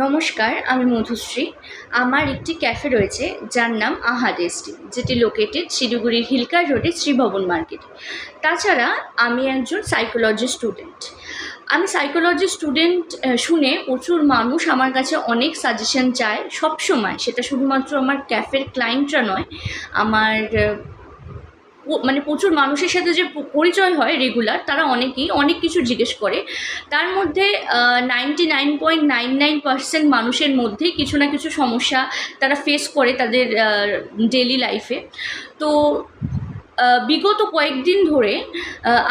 নমস্কার, আমি মধুশ্রী। আমার একটি ক্যাফে রয়েছে যার নাম আহা টেস্টি, যেটি লোকেটেড শিলিগুড়ির হিলকার রোডে শ্রীভবন মার্কেটে। তাছাড়া আমি একজন সাইকোলজি স্টুডেন্ট। আমি সাইকোলজি স্টুডেন্ট শুনে প্রচুর মানুষ আমার কাছে অনেক সাজেশন চায় সবসময়। সেটা শুধুমাত্র আমার ক্যাফের ক্লায়েন্টরা নয়, আমার মানে প্রচুর মানুষের সাথে যে পরিচয় হয় রেগুলার, তারা অনেকেই অনেক কিছু জিজ্ঞেস করে। তার মধ্যে 99.99% মানুষের মধ্যেই কিছু না কিছু সমস্যা তারা ফেস করে তাদের ডেলি লাইফে। তো বিগত কয়েকদিন ধরে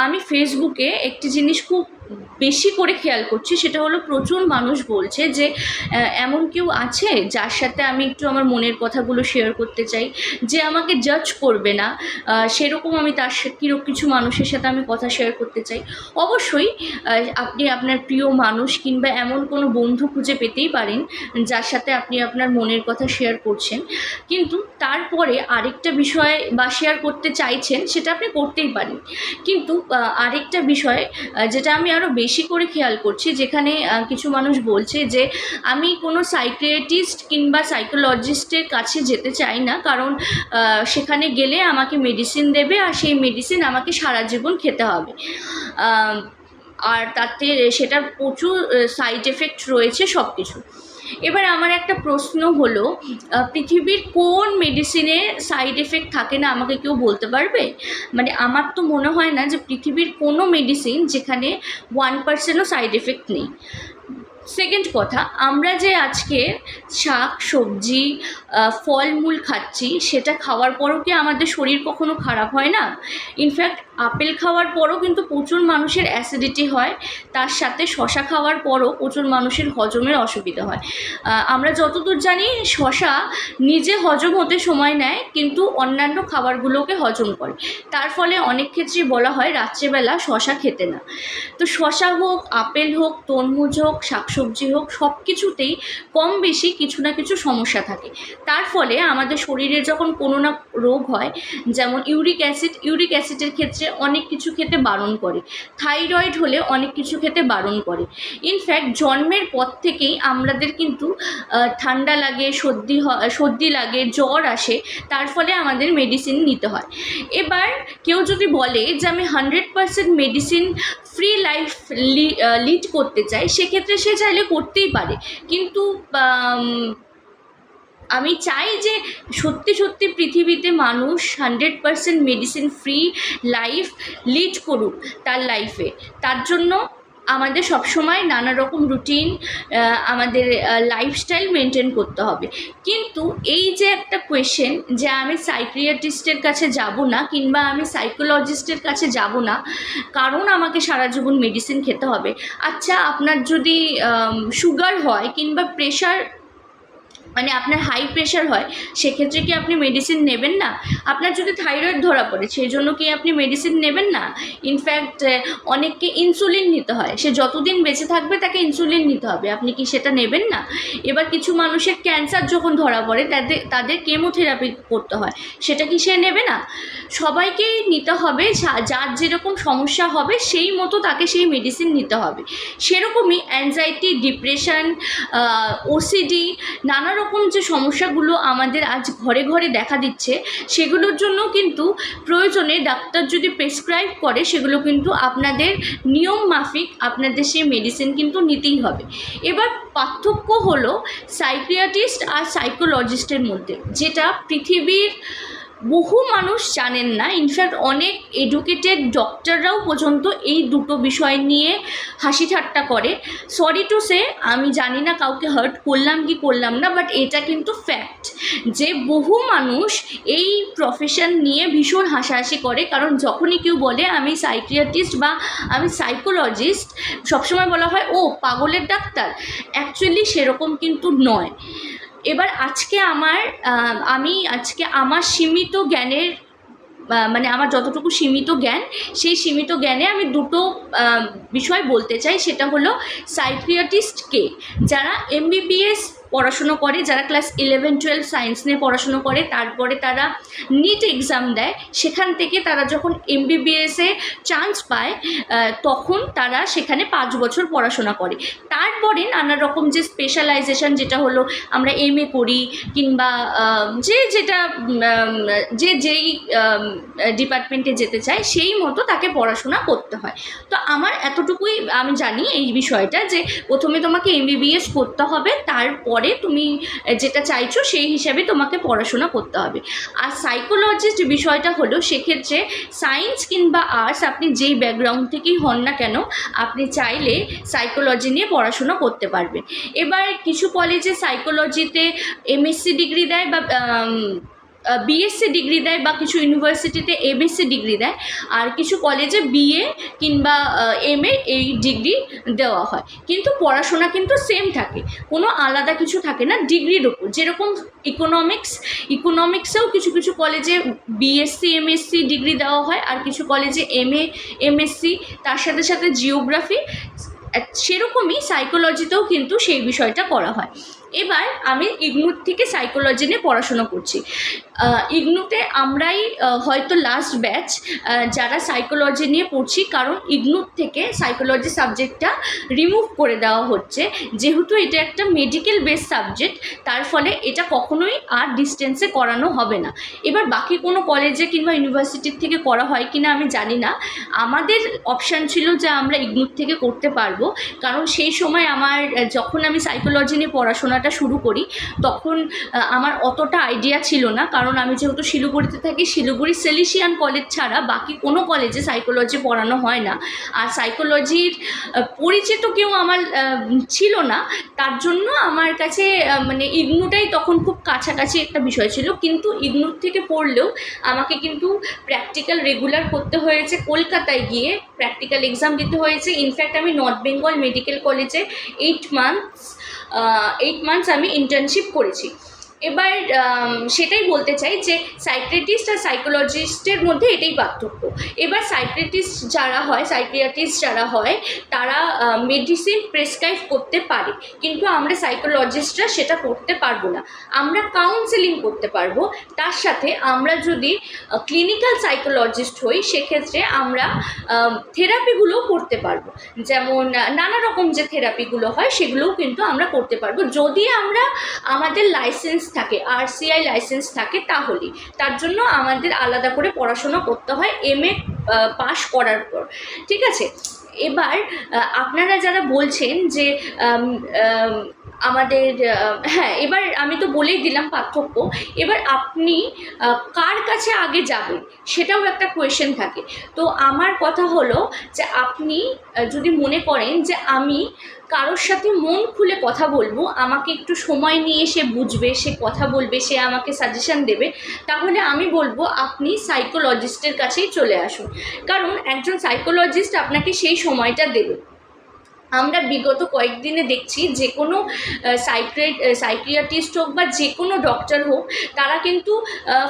আমি ফেসবুকে একটি জিনিস খুব বেশি করে খেয়াল করছি, সেটা হলো প্রচুর মানুষ বলছে যে এমন কেউ আছে যার সাথে আমি একটু আমার মনের কথাগুলো শেয়ার করতে চাই, যে আমাকে জাজ করবে না, সেরকম আমি তার কিছু মানুষের সাথে আমি কথা শেয়ার করতে চাই। অবশ্যই আপনি আপনার প্রিয় মানুষ কিংবা এমন কোনো বন্ধু খুঁজে পেতেই পারেন যার সাথে আপনি আপনার মনের কথা শেয়ার করছেন, কিন্তু তারপরে আরেকটা বিষয় বা শেয়ার করতে চাইছেন, সেটা আপনি করতেই পারেন। কিন্তু আরেকটা বিষয় যেটা আমি আরও বেশি করে খেয়াল করছি, যেখানে কিছু মানুষ বলছে যে আমি কোনো সাইকিয়াট্রিস্ট কিংবা সাইকোলজিস্টের কাছে যেতে চাই না, কারণ সেখানে গেলে আমাকে মেডিসিন দেবে আর সেই মেডিসিন আমাকে সারা জীবন খেতে হবে, আর তাতে সেটার প্রচুর সাইড এফেক্ট রয়েছে সব কিছু। এবার আমার একটা প্রশ্ন হলো, পৃথিবীর কোন মেডিসিনে সাইড এফেক্ট থাকে না আমাকে কেউ বলতে পারবে? মানে আমার তো মনে হয় না যে পৃথিবীর কোনো মেডিসিন যেখানে 1%ও সাইড এফেক্ট নেই। সেকেন্ড কথা, আমরা যে আজকে শাক সবজি ফলমূল খাচ্ছি, সেটা খাওয়ার পরও কি আমাদের শরীর কখনো খারাপ হয় না? ইনফ্যাক্ট আপেল খাওয়ার পরও কিন্তু প্রচুর মানুষের অ্যাসিডিটি হয়, তার সাথে শশা খাওয়ার পরও প্রচুর মানুষের হজমের অসুবিধা হয়। আমরা যতদূর জানি শশা নিজে হজম হতে সময় নেয়, কিন্তু অন্যান্য খাবারগুলোকে হজম করে। তার ফলে অনেক ক্ষেত্রে বলা হয় রাত্রেবেলা শশা খেতে না। তো শশা হোক, আপেল হোক, তরমুজ হোক, শাকসবজি হোক, সব কিছুতেই কম বেশি কিছু না কিছু সমস্যা থাকে। তার ফলে আমাদের শরীরে যখন কোনো না রোগ হয়, যেমন ইউরিক অ্যাসিডের ক্ষেত্রে অনেক কিছু খেতে বারণ করে, থাইরয়েড হলে অনেক কিছু খেতে বারণ করে। ইনফ্যাক্ট জন্মের পর থেকেই আমাদের কিন্তু ঠান্ডা লাগে, সর্দি লাগে, জ্বর আসে, তার ফলে আমাদের মেডিসিন নিতে হয়। এবার কেউ যদি বলে যে আমি 100% মেডিসিন ফ্রি লাইফ লিড করতে চাই, সেক্ষেত্রে সে চাইলে করতেই পারে, কিন্তু আমি চাই যে সত্যি সত্যি পৃথিবীতে মানুষ 100% মেডিসিন ফ্রি লাইফ লিড করুক তার লাইফে। তার জন্য আমাদের সবসময় নানা রকম রুটিন, আমাদের লাইফস্টাইল মেনটেন করতে হবে। কিন্তু এই যে একটা কোয়েশ্চেন যে আমি সাইকিয়াট্রিস্টের কাছে যাব না কিংবা আমি সাইকোলজিস্টের কাছে যাব না, কারণ আমাকে সারা জীবন মেডিসিন খেতে হবে। আচ্ছা, আপনার যদি সুগার হয় কিংবা প্রেশার, মানে আপনার হাই প্রেশার হয়, সেক্ষেত্রে কি আপনি মেডিসিন নেবেন না? আপনার যদি থাইরয়েড ধরা পড়ে, সেই জন্য কি আপনি মেডিসিন নেবেন না? ইনফ্যাক্ট অনেককে ইনসুলিন নিতে হয়, সে যতদিন বেঁচে থাকবে তাকে ইনসুলিন নিতে হবে, আপনি কি সেটা নেবেন না? এবার কিছু মানুষের ক্যান্সার যখন ধরা পড়ে তাদের কেমোথেরাপি করতে হয়, সেটা কি সে নেবে না? সবাইকেই নিতে হবে, যার যেরকম সমস্যা হবে সেই মতো তাকে সেই মেডিসিন নিতে হবে। সেরকমই অ্যাংজাইটি, ডিপ্রেশন, ওসিডি, নানা রকম যে সমস্যাগুলো আমাদের আজ ঘরে ঘরে দেখা দিচ্ছে, সেগুলোর জন্য কিন্তু প্রয়োজনে ডাক্তার যদি প্রেসক্রাইব করে, সেগুলো কিন্তু আপনাদের নিয়ম মাফিক আপনাদের সেই মেডিসিন কিন্তু নিতেই হবে। এবার পার্থক্য হলো সাইকিয়াট্রিস্ট আর সাইকোলজিস্টের মধ্যে, যেটা পৃথিবীর বহু মানুষ জানেন না। ইনফ্যাক্ট অনেক এডুকেটেড ডক্টররাও পর্যন্ত এই দুটো বিষয় নিয়ে হাসি ঠাট্টা করে। সরি টু সে, আমি জানি না কাউকে হার্ট করলাম কি করলাম না, বাট এটা কিন্তু ফ্যাক্ট যে বহু মানুষ এই প্রফেশন নিয়ে ভীষণ হাসাহাসি করে। কারণ যখনই কেউ বলে আমি সাইকিয়াট্রিস্ট বা আমি সাইকোলজিস্ট, সবসময় বলা হয় ও পাগলের ডাক্তার। অ্যাকচুয়ালি সেরকম কিন্তু নয়। এবার আমি আজকে আমার সীমিত জ্ঞানের, মানে আমার যতটুকু সীমিত জ্ঞান, সেই সীমিত জ্ঞানে আমি দুটো বিষয় বলতে চাই। সেটা হলো সাইকিয়াট্রিস্ট কে, যারা MBBS পড়াশুনো করে, যারা ক্লাস 11-12 সায়েন্স নিয়ে পড়াশুনো করে, তারপরে তারা নিট এক্সাম দেয়, সেখান থেকে তারা যখন MBBS-এ চান্স পায় তখন তারা সেখানে 5 বছর পড়াশোনা করে। তারপরে নানা রকম যে স্পেশালাইজেশন, যেটা হলো আমরা MA করি কিংবা যেই ডিপার্টমেন্টে যেতে চায় সেই মতো তাকে পড়াশোনা করতে হয়। তো আমার এতটুকুই আমি জানি এই বিষয়টা, যে প্রথমে তোমাকে MBBS করতে হবে, তারপরে তুমি যেটা চাইছো সেই হিসাবে তোমাকে পড়াশোনা করতে হবে। আর সাইকোলজিস্ট বিষয়টা হলো, সেক্ষেত্রে সায়েন্স কিংবা আর্টস, আপনি যেই ব্যাকগ্রাউন্ড থেকেই হন না কেন, আপনি চাইলে সাইকোলজি নিয়ে পড়াশোনা করতে পারবেন। এবার কিছু কলেজে সাইকোলজিতে MSc ডিগ্রি দেয় বা BSc ডিগ্রি দেয়, বা কিছু ইউনিভার্সিটিতে MSc ডিগ্রি দেয়, আর কিছু কলেজে BA কিংবা MA এই ডিগ্রি দেওয়া হয়, কিন্তু পড়াশোনা কিন্তু সেম থাকে, কোনো আলাদা কিছু থাকে না ডিগ্রির ওপর। যেরকম ইকোনমিক্সেও কিছু কিছু কলেজে BSc MSc ডিগ্রি দেওয়া হয়, আর কিছু কলেজে MA MSc, তার সাথে সাথে জিওগ্রাফি, সেরকমই সাইকোলজিতেও কিন্তু সেই বিষয়টা করা হয়। এবার আমি ইগনুর থেকে সাইকোলজি নিয়ে পড়াশোনা করছি। ইগনুতে আমরাই হয়তো লাস্ট ব্যাচ যারা সাইকোলজি নিয়ে পড়ছি, কারণ ইগনুর থেকে সাইকোলজি সাবজেক্টটা রিমুভ করে দেওয়া হচ্ছে, যেহেতু এটা একটা মেডিকেল বেস সাবজেক্ট, তার ফলে এটা কখনোই আর ডিস্টেন্সে করানো হবে না। এবার বাকি কোনো কলেজে কিংবা ইউনিভার্সিটির থেকে করা হয় কিনা আমি জানি না। আমাদের অপশান ছিল যে আমরা ইগনুর থেকে করতে পারবো, কারণ সেই সময় যখন আমি সাইকোলজি নিয়ে পড়াশোনাটা শুরু করি, তখন আমার অতটা আইডিয়া ছিল না, কারণ আমি যেহেতু শিলিগুড়িতে থাকি, শিলিগুড়ি সেলিশিয়ান কলেজ ছাড়া বাকি কোনো কলেজে সাইকোলজি পড়ানো হয় না। আর সাইকোলজির পরিচিত কেউ আমার ছিল না, তার জন্য আমার কাছে মানে ইগনুটাই তখন খুব কাছাকাছি একটা বিষয় ছিল। কিন্তু ইগনুর থেকে পড়লেও আমাকে কিন্তু প্র্যাকটিক্যাল রেগুলার করতে হয়েছে, কলকাতায় গিয়ে প্র্যাকটিক্যাল এক্সাম দিতে হয়েছে। ইনফ্যাক্ট আমি নর্থ বেঙ্গল মেডিকেল কলেজে 8 মান্থস আমি ইন্টার্নশিপ করেছি। এবার সেটাই বলতে চাই যে সাইকিয়াট্রিস্ট আর সাইকোলজিস্টের মধ্যে এটাই পার্থক্য। এবার সাইকিয়াট্রিস্ট যারা হয় তারা মেডিসিন প্রেসক্রাইব করতে পারে, কিন্তু আমরা সাইকোলজিস্টরা সেটা করতে পারবো না। আমরা কাউন্সেলিং করতে পারবো, তার সাথে আমরা যদি ক্লিনিক্যাল সাইকোলজিস্ট হই, সেক্ষেত্রে আমরা থেরাপিগুলোও করতে পারবো। যেমন নানা রকম যে থেরাপিগুলো হয় সেগুলোও কিন্তু আমরা করতে পারবো, যদি আমাদের লাইসেন্স থাকে, RCI লাইসেন্স থাকে, তাহলেই। তার জন্য আমাদের আলাদা করে পড়াশোনা করতে হয় MA পাশ করার পর, ঠিক আছে। এবার আপনারা যারা বলছেন যে আমাদের এবার আমি তো বলেই দিলাম পার্থক্য। এবার আপনি কার কাছে আগে যাবেন সেটাও একটা কোয়েশ্চেন থাকে। তো আমার কথা হলো যে আপনি যদি মনে করেন যে আমি কারোর সাথে মন খুলে কথা বলবো, আমাকে একটু সময় নিয়ে সে বুঝবে, সে কথা বলবে, সে আমাকে সাজেশন দেবে, তাহলে আমি বলবো আপনি সাইকোলজিস্টের কাছেই চলে আসুন, কারণ একজন সাইকোলজিস্ট আপনাকে সেই সময়টা দেবে। আমরা বিগত কয়েকদিনে দেখছি যে কোনো সাইকিয়াট্রিস্ট হোক বা যে কোনো ডক্টর হোক, তারা কিন্তু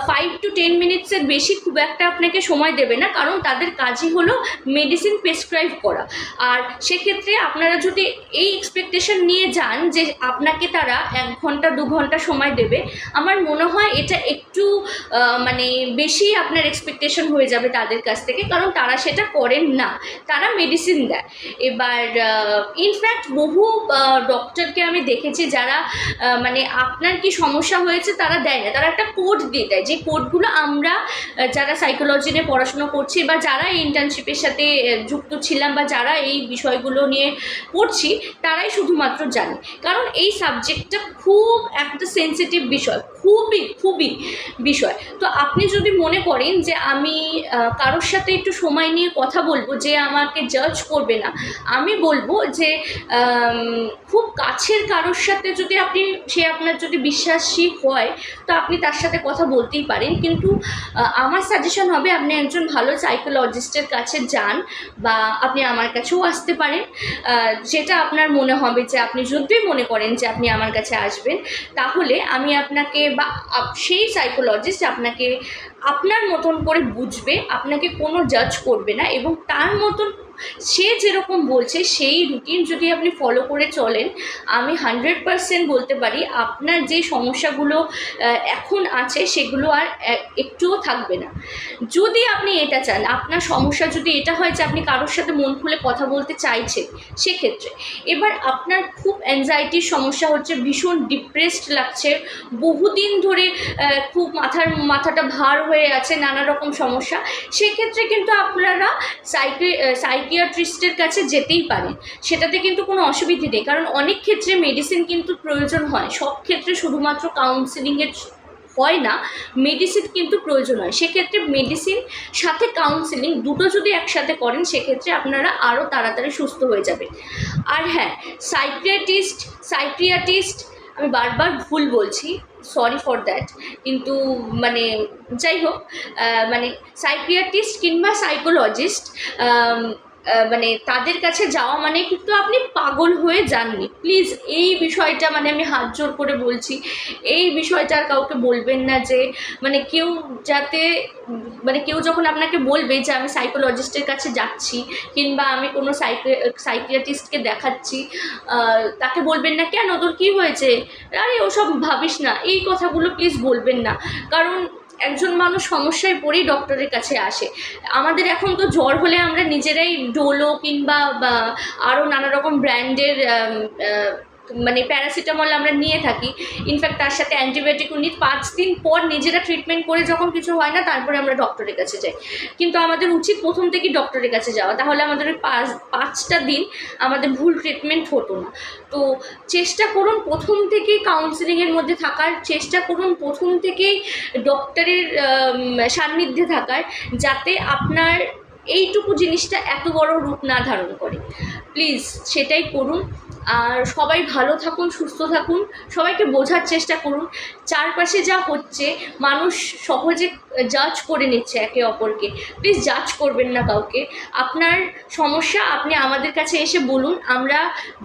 5 to 10 মিনিটসের বেশি খুব একটা আপনাকে সময় দেবে না, কারণ তাদের কাজই হলো মেডিসিন প্রেসক্রাইব করা। আর সেক্ষেত্রে আপনারা যদি এই এক্সপেকটেশন নিয়ে যান যে আপনাকে তারা 1 ঘন্টা 2 ঘন্টা সময় দেবে, আমার মনে হয় এটা একটু মানে বেশি আপনার এক্সপেকটেশন হয়ে যাবে তাদের কাছ থেকে, কারণ তারা সেটা করেন না, তারা মেডিসিন দেয়। এবার ইনফ্যাক্ট বহু ডক্টরকে আমি দেখেছি যারা মানে আপনার কি সমস্যা হয়েছে তারা দেয় না, তারা একটা কোড দিয়ে দেয়, যে কোডগুলো আমরা যারা সাইকোলজি নিয়ে পড়াশোনা করছি বা যারা এই ইন্টার্নশিপের সাথে যুক্ত ছিলাম বা যারা এই বিষয়গুলো নিয়ে পড়ছি, তারাই শুধুমাত্র জানে। কারণ এই সাবজেক্টটা খুব একটা সেন্সিটিভ বিষয়, খুবই বিষয়। তো আপনি যদি মনে করেন যে আমি কারোর সাথে একটু সময় নিয়ে কথা বলবো, যে আমাকে জাজ করবে না, আমি বলবো যে খুব কাছের কারোর সাথে যদি সে আপনার যদি বিশ্বাসী হয়, তো আপনি তার সাথে কথা বলতেই পারেন। কিন্তু আমার সাজেশন হবে আপনি একজন ভালো সাইকোলজিস্টের কাছে যান, বা আপনি আমার কাছেও আসতে পারেন, যেটা আপনার মনে হবে যে আপনি যদি মনে করেন যে আপনি আমার কাছে আসবেন, তাহলে আমি আপনাকে বা সেই সাইকোলজিস্ট আপনাকে আপনার মতন করে বুঝবে, আপনাকে কোনো জাজ করবে না, এবং তার মতন সে যেরকম বলছে সেই রুটিন যদি আপনি ফলো করে চলেন, আমি 100% বলতে পারি আপনার যে সমস্যাগুলো এখন আছে সেগুলো আর একটুও থাকবে না। যদি আপনি এটা চান, আপনার সমস্যা যদি এটা হয় যে আপনি কারোর সাথে মন খুলে কথা বলতে চাইছেন, সেক্ষেত্রে এবার আপনার খুব অ্যাংজাইটির সমস্যা হচ্ছে, ভীষণ ডিপ্রেসড লাগছে, বহুদিন ধরে খুব মাথাটা ভার হয়ে আছে, নানা রকম সমস্যা, সেক্ষেত্রে কিন্তু আপনারা সাইকিয়াট্রিস্টের কাছে যেতেই পারেন। সেটাতে কিন্তু কোনো অসুবিধে নেই, কারণ অনেক ক্ষেত্রে মেডিসিন কিন্তু প্রয়োজন হয়, সব ক্ষেত্রে শুধুমাত্র কাউন্সেলিংয়ের হয় না, মেডিসিন কিন্তু প্রয়োজন হয়। সেক্ষেত্রে মেডিসিন সাথে কাউন্সেলিং দুটো যদি একসাথে করেন, সেক্ষেত্রে আপনারা আরও তাড়াতাড়ি সুস্থ হয়ে যাবেন। আর হ্যাঁ, সাইকিয়াট্রিস্ট আমি বারবার ভুল বলছি, সরি ফর দ্যাট, কিন্তু মানে যাই হোক, মানে সাইকিয়াট্রিস্ট কিংবা সাইকোলজিস্ট, মানে তাদের কাছে যাওয়া মানে কিন্তু আপনি পাগল হয়ে যাননি। প্লিজ এই বিষয়টা মানে আমি হাত জোর করে বলছি, এই বিষয়টা আর কাউকে বলবেন না, যে মানে কেউ যাতে মানে কেউ যখন আপনাকে বলবে যে আমি সাইকোলজিস্টের কাছে যাচ্ছি কিংবা আমি কোনো সাইকিয়াট্রিস্টকে দেখাচ্ছি, তাকে বলবেন না কেন তোর কী হয়েছে, আরে ওসব ভাবিস না, এই কথাগুলো প্লিজ বলবেন না। কারণ একজন মানুষ সমস্যায় পড়েই ডক্টরের কাছে আসে। আমাদের এখন তো জ্বর হলে আমরা নিজেরাই ডোলো কিংবা আরও নানা রকম ব্র্যান্ডের মানে প্যারাসিটামল আমরা নিয়ে থাকি, ইনফ্যাক্ট তার সাথে অ্যান্টিবায়োটিকও নিই। 5 দিন পর নিজেরা ট্রিটমেন্ট করে যখন কিছু হয় না, তারপরে আমরা ডক্টরের কাছে যাই। কিন্তু আমাদের উচিত প্রথম থেকেই ডক্টরের কাছে যাওয়া, তাহলে আমাদের ওই 5টা দিন আমাদের ভুল ট্রিটমেন্ট হতো না। তো চেষ্টা করুন প্রথম থেকেই কাউন্সেলিংয়ের মধ্যে থাকার, চেষ্টা করুন প্রথম থেকেই ডক্টরের সান্নিধ্যে থাকার, যাতে আপনার এইটুকু জিনিসটা এত বড় রূপ না ধারণ করে। প্লিজ সেটাই করুন। আর সবাই ভালো থাকুন, সুস্থ থাকুন, সবাইকে বোঝার চেষ্টা করুন। চারপাশে যা হচ্ছে, মানুষ সহজে জাজ করে নিচ্ছে একে অপরকে, প্লিজ জাজ করবেন না কাউকে। আপনার সমস্যা আপনি আমাদের কাছে এসে বলুন, আমরা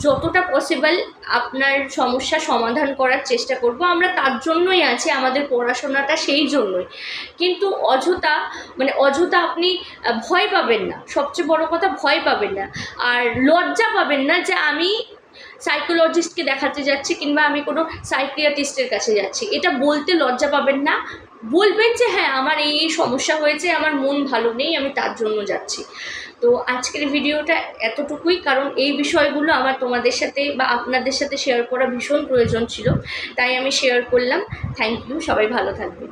যতটা পসিবল আপনার সমস্যা সমাধান করার চেষ্টা করব। আমরা তার জন্যই আছি, আমাদের পড়াশোনাটা সেই জন্যই। কিন্তু অযথা আপনি ভয় পাবেন না, সবচেয়ে বড় কথা ভয় পাবেন না, আর লজ্জা পাবেন না যে আমি সাইকোলজিস্টকে দেখাতে যাচ্ছি কিংবা আমি কোনো সাইকিয়াট্রিস্টের কাছে যাচ্ছি, এটা বলতে লজ্জা পাবেন না। বলবেন যে হ্যাঁ আমার এই সমস্যা হয়েছে, আমার মন ভালো নেই, আমি তার জন্য যাচ্ছি। তো আজকের ভিডিওটা এতটুকুই, কারণ এই বিষয়গুলো আমার তোমাদের সাথে বা আপনাদের সাথে শেয়ার করা ভীষণ প্রয়োজন ছিল, তাই আমি শেয়ার করলাম। থ্যাংক ইউ, সবাই ভালো থাকবেন।